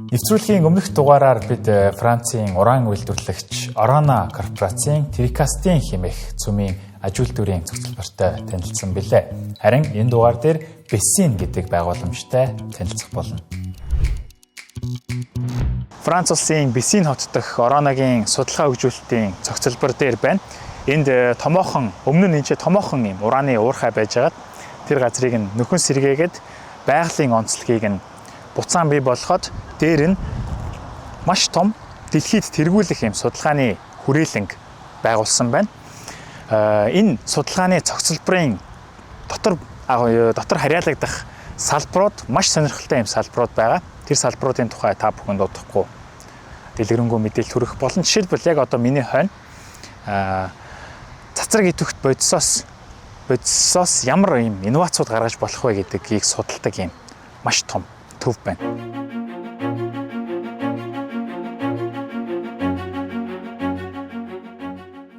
Нэвтрүүлгийн өмнөх дугаараар бид Францын уран үйлдвэрлэгч Orano корпорацийн Tricastin хэмээх цөмийн аж үйлдвэрийн цогцлбортой танилцсан билээ. Харин энэ дугаар дээр Bessin гэдэг байгууламжтай танилцах болно. Франц улсын Bessin хот дахь Oraногийн судалгаа хөгжүүлэлтийн цогцлбор дээр байна. Энд томоохон өмнө нь томоохон юм ураны уурхай байжгаад тэр газрыг нь нөхөн сэргээгээд байгалийн онцлогийг нь буцаан бий болгоход дээр нь маш том дэлхийд тэргүүлэх юм судалгааны хүрээлэнг байгуулсан байна. Энэ судалгааны цогцлборын дотор харьяалагдах салбарууд маш сонирхолтой юм салбарууд байгаа. Тэр салбаруудын тухай та бүхэн дуудахгүй дэлгэрэнгүй мэдээлэл хүргэх болон жишээлбэл яг одоо миний хойно цацраг идэвхт бодисоос ямар юм инновацууд гаргаж болох вэ гэдгийг судалдаг юм маш том төв байна.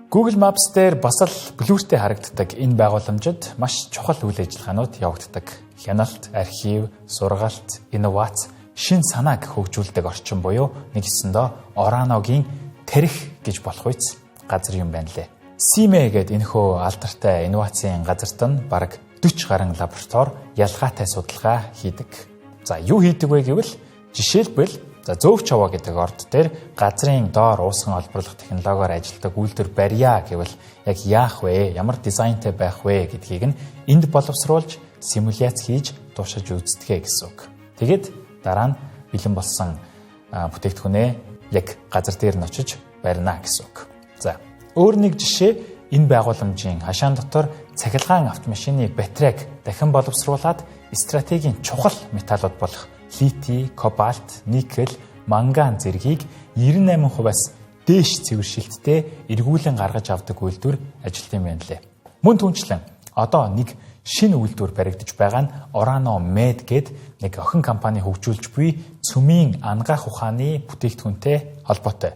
Google Maps дээр бас л блүртэй харагддаг энэ байгууламжид маш чухал үйл ажиллагаанууд явагддаг. Хяналт, архив, сургаалт, инновац, шин санааг хөгжүүлдэг орчин буюу нэгэсэндээ Oraногийн тарих гэж болох үз газар юм байна лээ. Симе гэдэг энэхүү алдартай инновацийн газарт нь бараг 40 гаруй лаборатори ялгаатай судалгаа хийдэг. За юу хийдэг вэ гэвэл жишээлбэл зөөвч аваа гэдэг орд дээр газрын доор уусган олборлох технологиор ажилладаг үйлдвэр барья гэвэл яг яах вэ? Ямар дизайнтай байх вэ гэдгийг нь энд боловсруулж симуляц хийж туршиж үздэгэ гэсэн үг. Тэгээд дараа нь бэлэн болсон бүтээгдэхүүнээ яг газар дээр нь очиж барина гэсэн үг. За өөр нэг жишээ энэ байгууламжийн хашаан дотор цахилгаан автомашины батарейг дахин боловсруулад стратегийн чухал металлууд болох литий, кобальт, никель, манган зэргийг 98%-аас дээш цэвэршилттэй эргүүлэн гаргаж авдаг үйлдвэр ажилт юм байна лээ. Мөн түнчлэн одоо нэг шинэ үйлдвэр баригдаж байгаа нь Orano Med гээд нэг охин компани хөгжүүлж буй цөмийн ангаах ухааны бүтээгдэхүүнтэй холбоотой.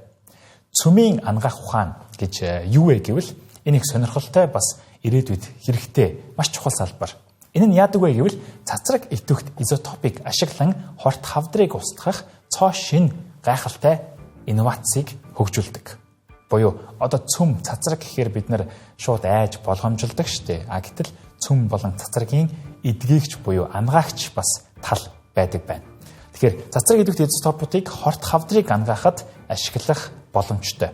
Цөмийн ангаах ухаан гэж юу вэ гэвэл энэ их сонирхолтой бас ирээдүйд хэрэгтэй маш чухал салбар. Энэ нь яадаг вэ гэвэл цацраг идэвхт изотопыг ашиглан хорт хавдрыг устгах цоо шин гайхалтай инновацийг хөгжүүлдэг. Буюу одоо цөм цацраг гэхээр бид нар шууд айж болгоомжлдог штеп. Гэтэл цөм болон цацрагийн эдгийгч буюу ангаагч бас тал байдаг байна. Тэгэхээр цацраг идэвхт изотопуудыг хорт хавдрыг ангаахад ашиглах боломжтой.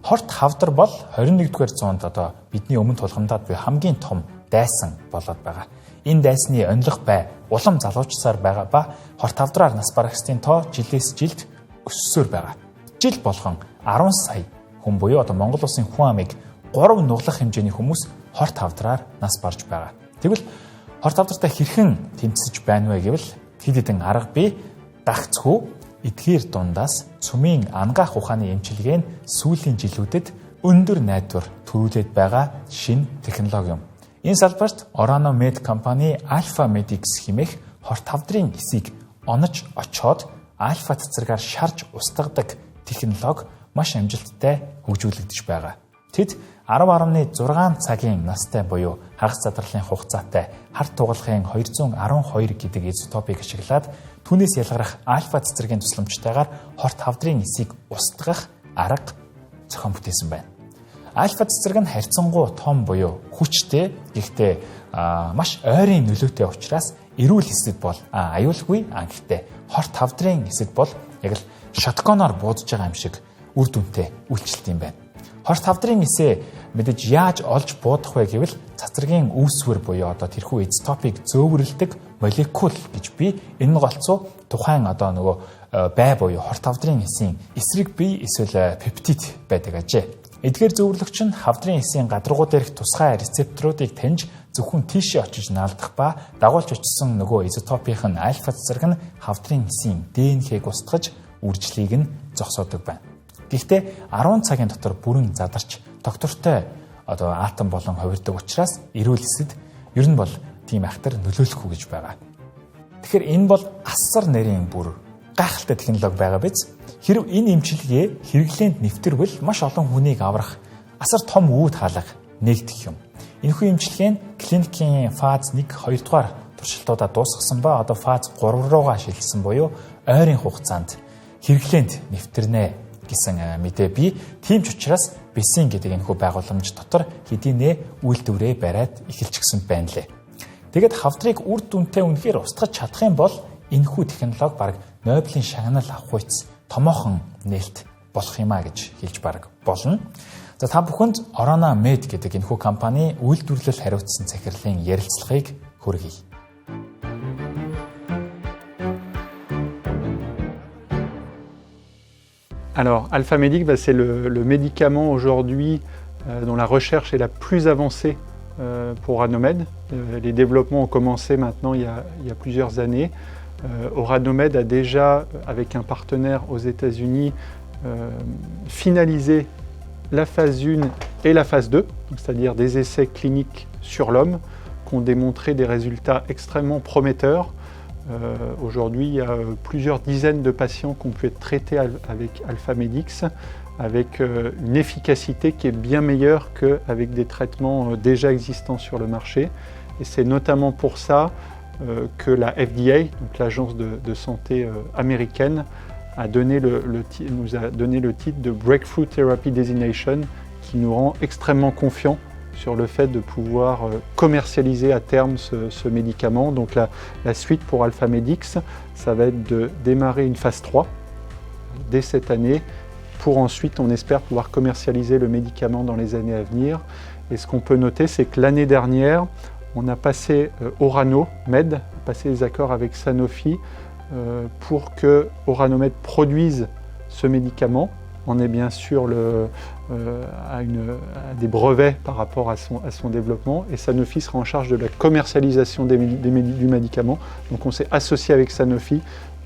Хорт хавдар бол 21-р зуунд одоо бидний өмнө тулгамдаад буй хамгийн том дайсан болоод байгаа. Энэ дайсны онилох бай улам залуучсаар байгаа ба хорт хавдраар нас барагчдын тоо жилээс жилд өссөөр байгаа. Жил болгон 10 сая хүн буюу одоо Монгол улсын хүн амыг 3 нуглах хэмжээний хүмүүс хорт хавдраар нас барж байгаа. Тэгвэл хорт хавдартай хэрхэн тэмцэж байна вэ гэвэл хэд хэдэн арга бий дагцгүй эдгээр дундаас цөмийн ангаах ухааны эмчилгээ нь сүүлийн жилүүдэд өндөр найдвар төрүүлээд байгаа шинэ технологи юм. Энэ салбарт Orano Med компани Alpha Medix хэмээх хорт хавдрын эсийг онож очоод альфа цацрагаар шарж устгадаг технологи маш амжилттай хөгжүүлэгдэж байгаа. Тэд 10.6 цагийн настай буюу хагас задралын хугацаатай харт тугалахын 212 гэдэг изотопыг ашиглаад түүнээс ялгарах альфа цацрагийн тусламжтайгаар хорт хавдрын эсийг устгах арга зохион бүтээсэн байна. Альфа цацраг нь харьцангуй том буюу хүчтэй, гэхдээ маш ойрын нөлөөтэй учраас эрүүл эсэд бол аюулгүй, гэхдээ хорт хавдрын эсэд бол яг л шотконоор буудаж байгаа юм шиг үр дүнтэй үйлчлэлт юм байна. Хорт хавдрын эсээ мэдээж яаж олж буудах вэ гэвэл цацрагийн үүсвэр буюу одоо тэрхүү изотопыг зөөвөрлөдөг молекул гэж би энэ голцоо тухайн одоо нөгөө бай буюу хорт хавдрын эсийн эсрэг бие эсвэл пептид байдаг ажээ. Эдгээр зөөвөрлөгч нь хавдрын эсийн гадаргуу дээрх тусгай рецепторуудыг таньж зөвхөн тийшээ очиж наалдах ба дагуулж очсон нөгөө изотопийнх нь альфа цацраг нь хавдрын эсийн ДНХ-г устгаж үржлийг нь зогсоодог байна. Гэхдээ 10 цагийн дотор бүрэн задарч доктортой одоо атом болон хувирдаг учраас эрүүл эсэд ер нь бол тийм ахтар нөлөөлөхгүй гэж байгаа. Тэгэхээр энэ бол асар нарийн бүр гайхалтай технологи байгаа биз? Хэрв энэ эмчилгээ хэрэглээнд нэвтэрвэл маш олон хүнийг аврах асар том үүд хаалга нэгдэх юм. Энэхүү эмчилгээ нь клиникийн фаз 1, 2 дугаар туршилтуудаа дуусгасан ба одоо фаз 3 руугаа шилжсэн буюу ойрын хугацаанд хэрэглээнд нэвтэрнэ гэсэн мэдээ бий. Тийм ч учраас Bessing гэдэг энэхүү байгууламж дотор хэдийнэ үйлдвэрээ бариад эхэлчихсэн байна лээ. Тэгээд хавдрыг үр дүнтэй үнэхээр устгаж чадах юм бол энэхүү технологи баг Нобелийн шагнал авах үйс томоохон нээлт болох юм а гэж хэлж баг болно. За та бүхэнд Orano Med гэдэг энэхүү компани үйлдвэрлэл хариуцсан захирлын ярилцлагыг хүргэе. Alors, Alphamedic, c'est le médicament aujourd'hui dont la recherche est la plus avancée pour Orano Med. Les développements ont commencé maintenant il y a plusieurs années. Orano Med a déjà, avec un partenaire aux États-Unis, finalisé la phase 1 et la phase 2, c'est-à-dire des essais cliniques sur l'homme, qui ont démontré des résultats extrêmement prometteurs. Aujourd'hui, il y a plusieurs dizaines de patients qui ont pu être traités avec Alphamedix, avec une efficacité qui est bien meilleure qu'avec des traitements déjà existants sur le marché. Et c'est notamment pour ça que la FDA, donc l'agence de santé américaine, nous a donné le titre de Breakthrough Therapy Designation, qui nous rend extrêmement confiants sur le fait de pouvoir commercialiser à terme ce médicament. Donc la suite pour Alphamedix, ça va être de démarrer une phase 3 dès cette année, pour ensuite, on espère pouvoir commercialiser le médicament dans les années à venir. Et ce qu'on peut noter, c'est que l'année dernière, on a passé Orano Med, passé les accords avec Sanofi pour que Orano Med produise ce médicament. On est bien sûr à des brevets par rapport à son développement, et Sanofi sera en charge de la commercialisation du médicament. Donc on s'est associé avec Sanofi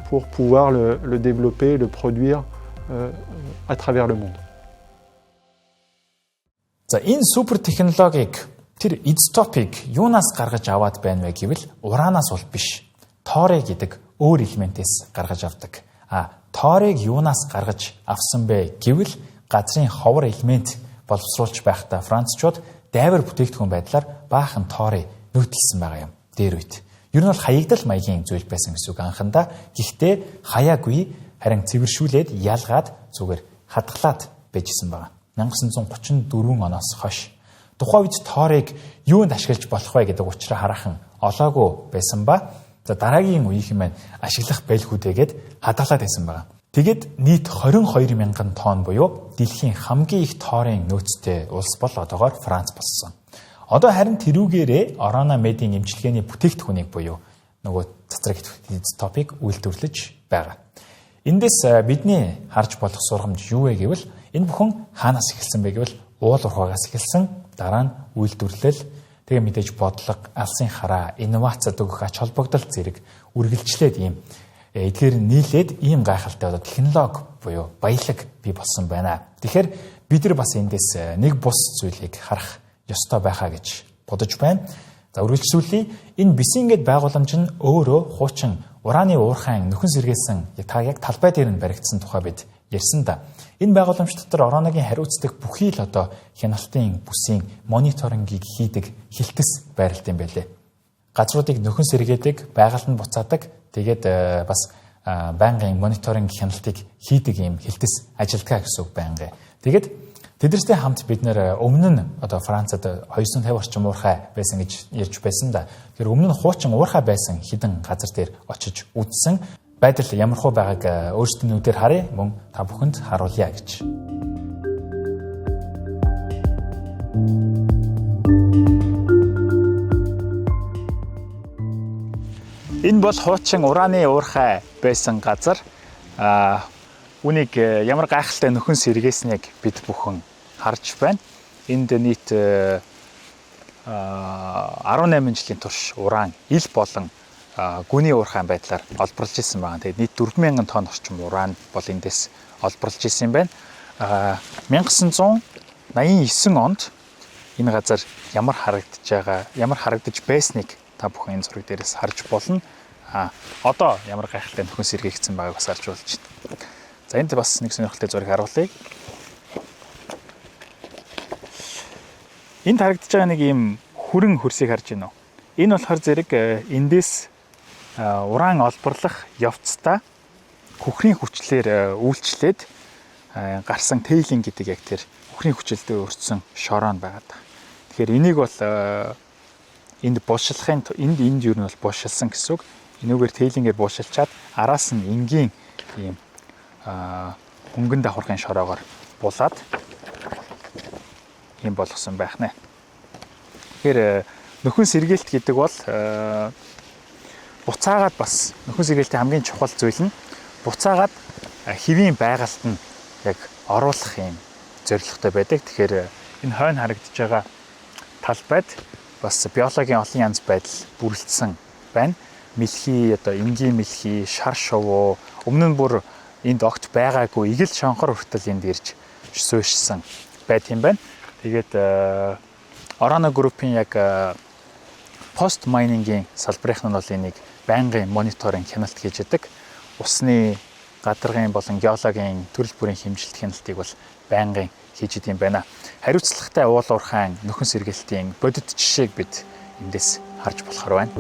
pour pouvoir le développer et le produire à travers le monde. За энэ супер технологиг тэр изотопыг юунаас гаргаж аваад байна вэ гэвэл уранаас бол биш. Торий гэдэг өөр элементээс гаргаж авдаг. Торийг юунаас гаргаж авсан бэ гэвэл газрын ховор элемент боловсруулж байхдаа францчууд дайвар бүтээгдэхүүн байдлаар баахан торий нүүдэлсэн байгаа юм. Дээр үйт. Ер нь бол хаягдал маягийн зүйл байсан гэсэн үг анхандаа. Гэхдээ хаяагүй харин цэвэршүүлээд ялгаад зүгээр хадгалаад байжсэн байгаа. 1934 оноос хойш. Тухайн үед торийг юунд ашиглаж болох вэ гэдэг учраа хараахан олоогүй байсан ба дараагийн үеийнхэн маань ашиглах байлгүйдээгээд хадгалаад байсан байгаа. Тэгэд нийт 22 мянган тонн буюу дэлхийн хамгийн их торын нөөцтэй улс бол одоогоор Франц болсон. Одоо харин тэрүүгээрээ Orano Med-ийн эмчилгээний бүтээгдэхүүнийг буюу нөгөө цацраг изотопыг үйлдвэрлэж байгаа. Эндээс бидний харж болох сургамж юу вэ гэвэл энэ бүхэн хаанаас эхэлсэн бэ гэвэл уул уурхаагаас эхэлсэн, дараа нь үйлдвэрлэл, тэгээ мэдээж бодлого, алсын хараа, инновацид өгөх ач холбогдол зэрэг үргэлжлээд ийм эдгээр нийлээд ийм гайхалтай одоо технологи буюу баялаг бий болсон байна. Тэгэхээр бид нар бас эндээс нэг бус зүйлийг харах ёстой байхаа гэж бодож байна. За үргэлжлүүлээ. Энэ Bessing гэдэг байгууламж нь өөрөө хуучин ураны уурхайн нөхөн сэргээсэн яг талбай дээр нь баригдсан тухай бид ярьсан да. Энэ байгууламж дотор Oraногийн хариуцдаг бүхий л одоо хяналтын бүсийн мониторингийг хийдэг хилтэс байрлалт юм байлээ. Газруудыг нөхөн сэргээдэг, байгальд нь буцаадаг, тэгээд бас байнгын мониторинг хяналтыг хийдэг юм хилтэс ажилтгаа гэсэн үг байнга. Тэгээд тэдэртэй хамт бид нэр өмнө нь одоо Францад 250 орчим уурхай байсан гэж ярьж байсан да. Тэгэхээр өмнө нь хуучин уурхай байсан хідэн газар дээр очиж үзсэн. Байдал ямар хөө байгааг өөрсдийн нүдээр харъя, мөн та бүхэнд харуулъя гэж. Энэ бол хуучин ураны уурхай байсан газар. Үнийг ямар гайхалтай нөхөн сэргээснийг бид бүхэн харж байна. Энд нийт 18 жилийн турш уран ил болон гүний уурхайн байдлаар олборлж ирсэн байна. Тэгээд нийт 4000 тонн орчим уран бол эндээс олборлж ирсэн байна. 1989 онд энэ газар ямар харагдаж байсныг та бүхэн энэ зураг дээрээс харж болно. Одоо ямар гайхалтай нөхөн сэргээгдсэн байгааг бас харж болж байна. За энд бас нэг сонирхолтой зураг харуулъя. Энд харагдаж байгаа нэг юм хүрэн хөрсийг харж байна уу? Энэ болохоор зэрэг эндээс уран олборлох явцдаа хөхрийн хүчлээр үйлчлээд гарсан тейлинг гэдэг яг тэр хөхрийн хүчлэлтэй өртсөн шороо нь байгаа. Тэгэхээр энийг бол энд ер нь бол булшилсан гэсэн үг. Энүүгээр тейлингээр булшилчаад араас нь энгийн ийм хөнгөн давхаргын шороогоор булаад ийм болгосон байх нэ. Тэгэхээр нөхөн сэргээлт гэдэг бол буцаагаад бас нөхөн сэргээлтийн хамгийн чухал зүйл нь буцаагаад хэвийн байгальд нь яг оруулах юм зорилготой байдаг. Тэгэхээр энэ хойно харагдаж байгаа талбайд бас биологийн олон янз байдал бүрэлдсэн байна. Мэлхий, одоо энгийн мэлхий, шар шувуу, өмнө нь бүр энд огт байгаагүй игэл шонхор хүртэл энд ирж суушсан байт юм байна. Тэгээд Orano Group-ийн яг пост майнингийн салбарын нь бол энийг байнгын мониторинг хяналт хийж яадаг. Усны, гадаргын болон геологийн төрөл бүрийн хэмжилт хяналтыг бол байнгын хийж идэм байна. Хариуцлагатай уул уурхайн нөхөн сэргээлтийн бодит жишээг бид эндээс харж болохоор байна.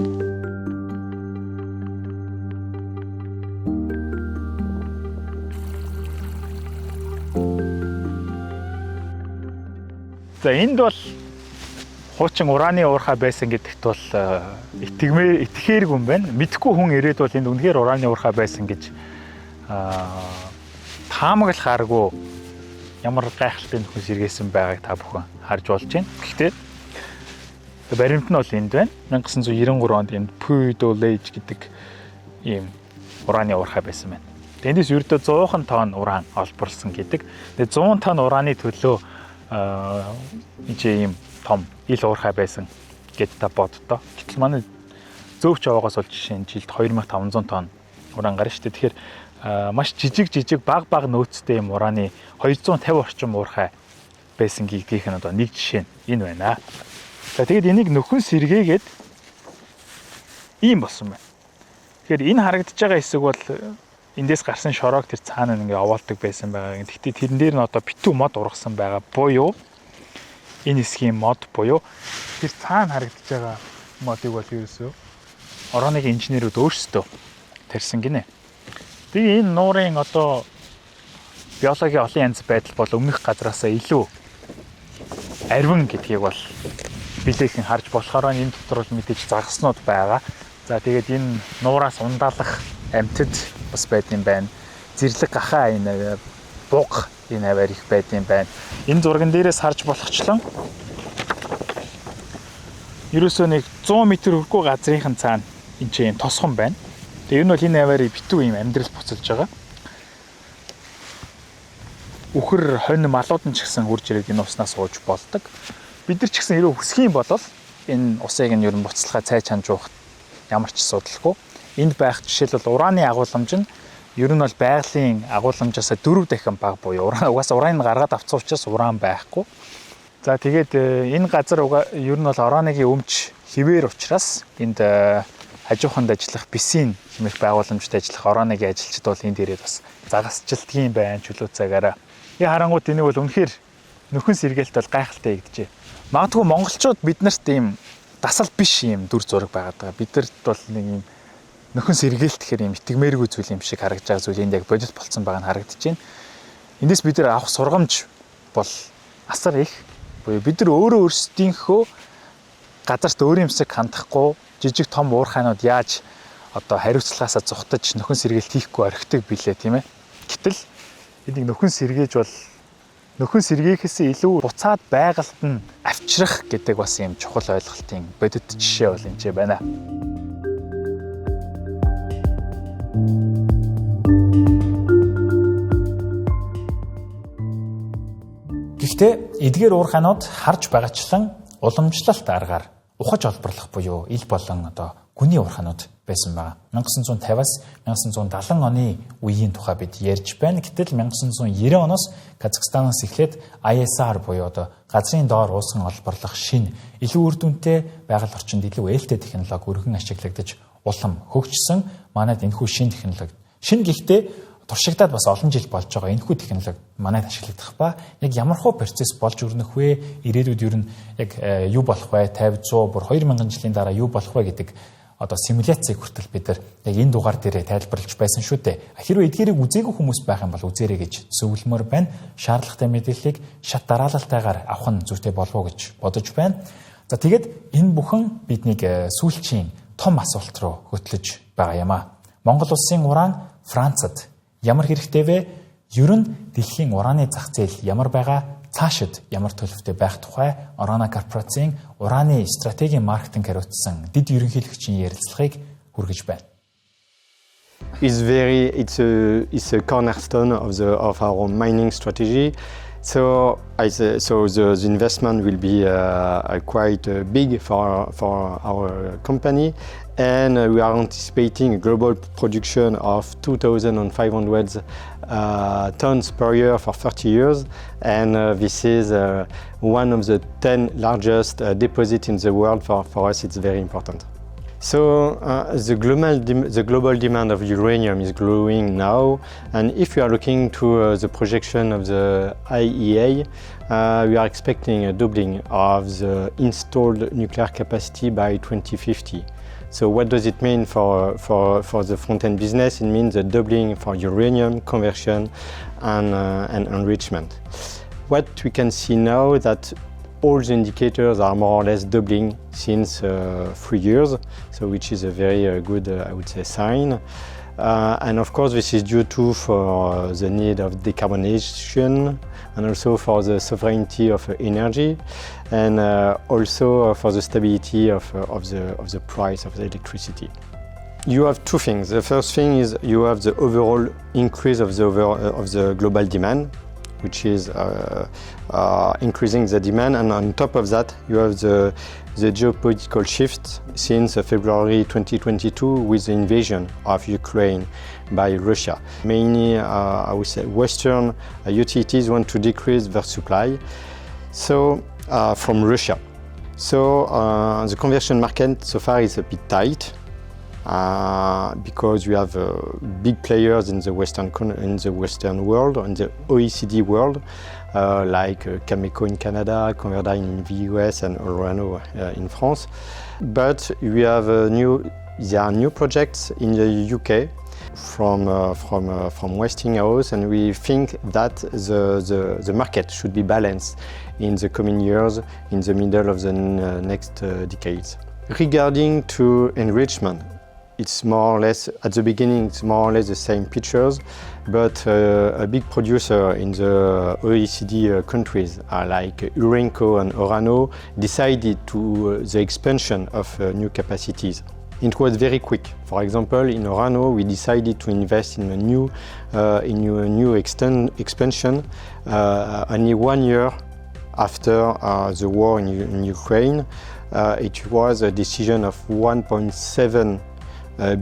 За энд бол хуучин ураны уурхай байсан гэдэгт бол итгэхээргүй юм байна. Мэдхгүй хүн ирээд бол энд үнэхээр ураны уурхай байсан гэж таамаглахааргүй ямар гайхалтай нөхөн сэргээсэн байгааг та бүхэн харж болж байна. Гэхдээ баримт нь бол энд байна. 1993 онд энд Puy-do Lage гэдэг ийм ураны уурхай байсан байна. Тэндээс ердөө 100 тонн уран олборлсон гэдэг. Тэгээд 100 тонн ураны төлөө ийм том ил уурхай байсан гэд та боддоо. Гэтэл манай зөөвч аваагаас бол жишээ нь жилд 2500 тонн уран гарна шүү дээ. Тэгэхээр маш жижиг баг нөөцтэй юм ураны 250 орчим уурхай байсан гэдгийнх нь одоо нэг жишээ нь энэ байна. За тэгээд энийг нөхөн сэргээгээд ийм болсон байна. Тэгэхээр энэ харагдаж байгаа хэсэг бол эндээс гарсан шороог тэр цаана ингээ овоолдог байсан байгаа. Гэхдээ тэрэн дээр нь одоо битүү мод ургасан байгаа. Буюу энэ хэсгийн мод буюу тэр цаана харагдаж байгаа модыг бол ерөөсөө Ороныгийн инженерүүд өөрсдөө тарьсан гинэ. Тэгээ энэ нуурын одоо биологийн олон янз байдал бол өмнөх газраасаа илүү арвин гэдгийг бол билээхэн харж болохоор энэ дотор бол мэдээж загаснууд байгаа. За тэгээд энэ нуураас ундаалах амьтад бас байд юм байна. Зэрлэг гахаа энэ буг энэ аваар их байд юм байна. Энэ зурган дээрээс харж болохчлон ерөөсөө нэг 100 м хүрхгүй газрынхан цаана энэ ч юм тосхон байна. Тэгээ энэ бол энэ аваарыг битүү юм амьдрал буцалж байгаа. Үхэр хонь малууд нь ч гэсэн хурж ирээд энэ уснаас ууж болдог. Бид нар ч гэсэн хэрэг хүсэх юм бол энэ усыг нь ер нь буцалхай цай чанж уух ямар ч асуудалгүй. Энд байх жишээлбэл ураны агуулмж нь ер нь бол байгалийн агуулмжаас 4 дахин бага буюу угаасаа ураныг гаргаад авсан учраас уран байхгүй. За тэгээд энэ газар ер нь бол Ороныгийн өмч хിവэр учраас энд хажууханд ажиллах бисийн хэмээх байгууламжид ажиллах Ороныгийн ажилчид бол энд ирээд бас загасчлдгийн байна чөлөө цагаараа. И харангууд энийг бол үнэхээр нөхөн сэргээлт бол гайхалтай хийгдэжээ. Магадгүй монголчууд биднэрт ийм дасал биш юм дүр зураг байгаад байгаа. Бидэрт бол нэг ийм нөхөн сэргээлт гэхээр ийм итгэмээргүй зүйл юм шиг харагдаж байгаа зүйл энд яг бодит болцсон байгаа нь харагдаж байна. Эндээс бид нар авах сургамж бол асар их. Бид нар өөрсдийнхөө газарт өөр юмсыг хандахгүй жижиг том уурхайнууд яаж одоо хариуцлагаасаа зүхтаж нөхөн сэргээлт хийхгүй орхидог билээ тийм ээ. Гэтэл энийг нөхөн сэргээж бол нөхөн сэргээхээс илүү буцаад байгальд нь авчрах гэдэг бас юм чухал ойлголтын бодит жишээ бол энэ байна. Гэхдээ эдгээр уурхайнууд харж байгаачлан уламжлалт аргаар ухаж олборлох буюу ил болон одоо гүний уурхайнууд байсан байна. 1950-аас 1970 оны үеийн тухай бид ярьж байна. Гэтэл 1990 оноос Казахстанаас эхлээд ISR буюу одоо газрын доор уусган олборлох шинэ илүү үр дүнтэй байгаль орчинд илүү ээлтэй технологи өргөн ашиглагдаж улам хөгжсөн. Манайд энэхүү шинэ технологи шинэ гэхдээ туршигдаад бас олон жил болж байгаа энэхүү технологи манайд ашиглагдах ба яг ямар хөө процесс болж өрнөх вэ? Ирээдүйд ер нь яг юу болох вэ? 50 100 бүр 2000 жилийн дараа юу болох вэ гэдэг одоо симуляцийг хүртэл бид нар яг энэ дугаар дээрээ тайлбарлаж байсан шүү дээ. Хэрвээ эдгээрийг үзээгүй хүмүүс байх юм бол үзээрэй гэж зөвлөмөр байна. Шаардлагатай мэдээллийг шат дараалалтайгаар авах нь зүйтэй болов уу гэж бодож байна. За тэгээд энэ бүхэн биднийг сүүлчийн том асуулт руу хөтлөж байгаа юм а. Монгол улсын уран Францад ямар хэрэгтэй вэ? Ер нь дэлхийн ураны зах зээл ямар байгаа? Цаашид ямар төлөвтэй байх тухай Orano корпорацийн ураны стратегийн маркетинг хариуцсан дэд ерөнхийлөгчийн ярилцлагыг хүргэж байна. It's a cornerstone of our mining strategy. So the investment will be quite big for our company, and we are anticipating a global production of 2,500 tons per year for 30 years, and this is one of the 10 largest deposits in the world. For us, it's very important. So the global demand of uranium is growing now, and if we are looking to the projection of the IEA, we are expecting a doubling of the installed nuclear capacity by 2050. So what does it mean for the front-end business? It means a doubling for uranium conversion and enrichment. What we can see now that all the indicators are more or less doubling since 3 years, so which is a very good, I would say, sign. And of course, this is due to for the need of decarbonization, and also for the sovereignty of energy, and also for the stability of the price of the electricity. You have two things. The first thing is you have the overall increase of the global demand, which is increasing the demand, and on top of that you have the geopolitical shift since February 2022 with the invasion of Ukraine by Russia. Mainly, I would say, Western utilities want to decrease their supply from Russia. So the conversion market so far is a bit tight. Because we have big players in the Western world, in the OECD world, like Cameco in Canada, Converdyne in the US, and Orano in France. But we have there are new projects in the UK from Westinghouse, and we think that the market should be balanced in the coming years, in the middle of the next decades. Regarding to enrichment, it's more or less, at the beginning, it's more or less the same pictures, but a big producer in the OECD countries like Urenco and Orano decided to the expansion of new capacities. It was very quick. For example, in Orano, we decided to invest in a new expansion only 1 year after the war in Ukraine. It was a decision of 1.7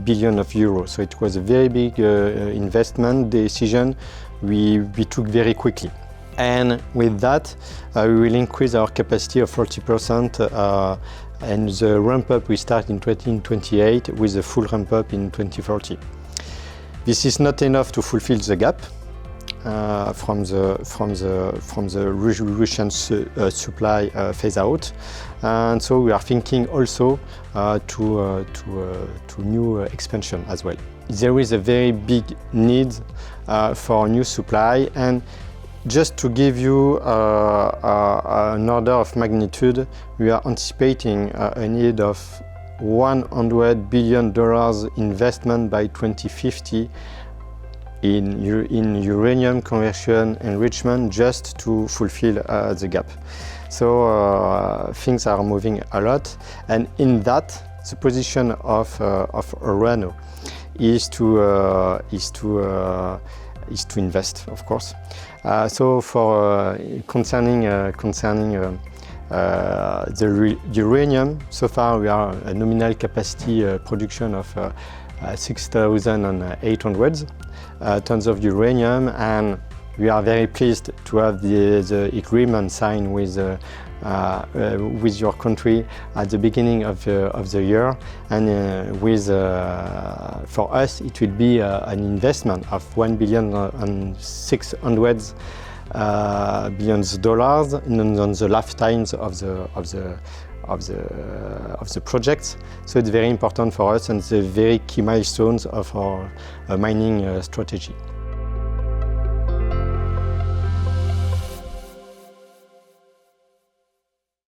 billion of euros. So it was a very big investment decision we took very quickly. And with that, we will increase our capacity of 40%, and the ramp up we start in 2028 with a full ramp up in 2040. This is not enough to fulfill the gap from the Russian supply phase out, and so we are thinking also to new expansion as well. There is a very big need for new supply, and just to give you an order of magnitude, we are anticipating a need of $100 billion investment by 2050 in uranium conversion enrichment, just to fulfill the gap. So things are moving a lot, and in that, the position of Orano is to invest, of course. So for concerning the uranium, so far we are a nominal capacity production of 6,800 tons of uranium, and we are very pleased to have the agreement signed with your country at the beginning of the year, and for us it will be an investment of $1.6 billion on the lifetimes of the projects. So it's very important for us and the very key milestones of our mining strategy.